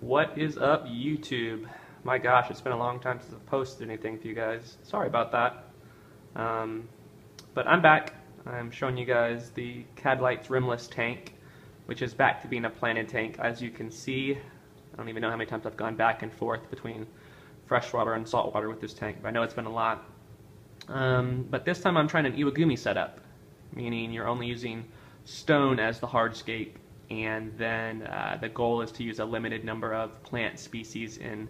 What is up, YouTube? My gosh, it's been a long time since I've posted anything for you guys. Sorry about that. But I'm back. I'm showing you guys the Cadlight's rimless tank, which is back to being a planted tank. As you can see, I don't even know how many times I've gone back and forth between freshwater and saltwater with this tank, but I know it's been a lot. But this time I'm trying an Iwagumi setup, meaning you're only using stone as the hardscape, and then the goal is to use a limited number of plant species and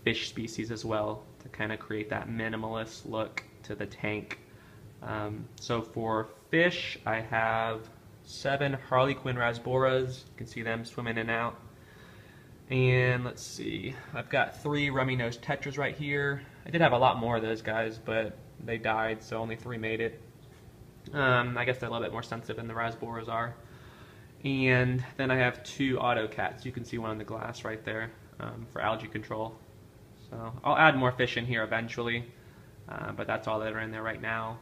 fish species as well to kind of create that minimalist look to the tank. So for fish, I have 7 harlequin rasboras. You can see them swimming in and out. And let's see, I've got 3 rummy-nosed tetras right here. I did have a lot more of those guys, but they died, so only 3 made it. I guess they're a little bit more sensitive than the rasboras are. And then I have 2 auto cats. You can see one on the glass right there for algae control. So I'll add more fish in here eventually, but that's all that are in there right now.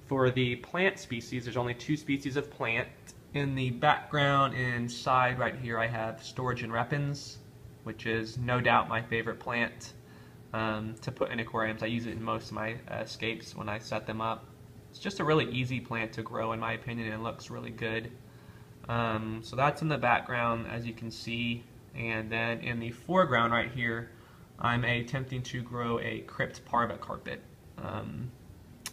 For the plant species, there's only 2 species of plant. In the background and side right here, I have storage and repens, which is no doubt my favorite plant to put in aquariums. I use it in most of my escapes when I set them up. It's just a really easy plant to grow in my opinion, and it looks really good. So that's in the background, as you can see, and then in the foreground right here, I'm attempting to grow a crypt parva carpet.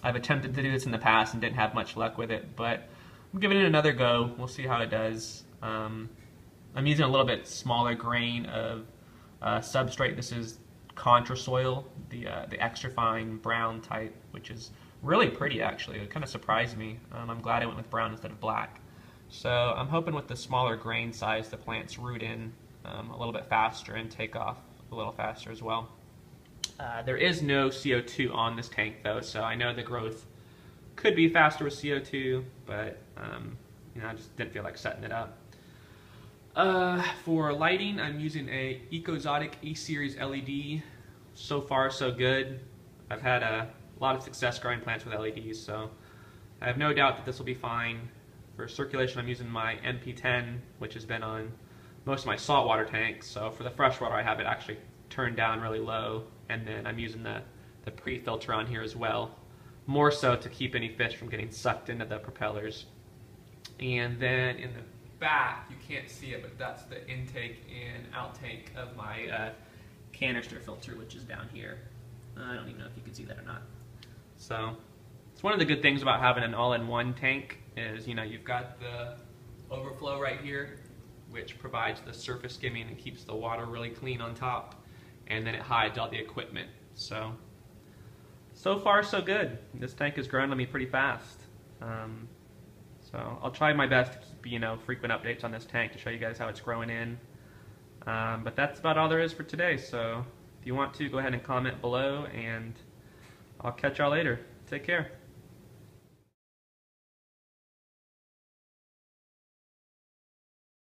I've attempted to do this in the past and didn't have much luck with it, but I'm giving it another go. We'll see how it does. I'm using a little bit smaller grain of substrate. This is contra soil, the extra fine brown type, which is really pretty actually. It kind of surprised me. I'm glad I went with brown instead of black. So I'm hoping with the smaller grain size the plants root in a little bit faster and take off a little faster as well. There is no CO2 on this tank though, so I know the growth could be faster with CO2, but I just didn't feel like setting it up. For lighting, I'm using a Ecozotic E-Series LED. So far, so good. I've had a lot of success growing plants with LEDs, so I have no doubt that this will be fine. For circulation, I'm using my MP10, which has been on most of my saltwater tanks. So for the freshwater, I have it actually turned down really low, and then I'm using the pre-filter on here as well, more so to keep any fish from getting sucked into the propellers. And then in the back, you can't see it, but that's the intake and outtake of my canister filter, which is down here. I don't even know if you can see that or not. So it's one of the good things about having an all-in-one tank is, you've got the overflow right here, which provides the surface skimming and keeps the water really clean on top, and then it hides all the equipment. So far so good. This tank is growing on me pretty fast. So I'll try my best to keep, frequent updates on this tank to show you guys how it's growing in. But that's about all there is for today. So if you want to, go ahead and comment below, and I'll catch y'all later. Take care.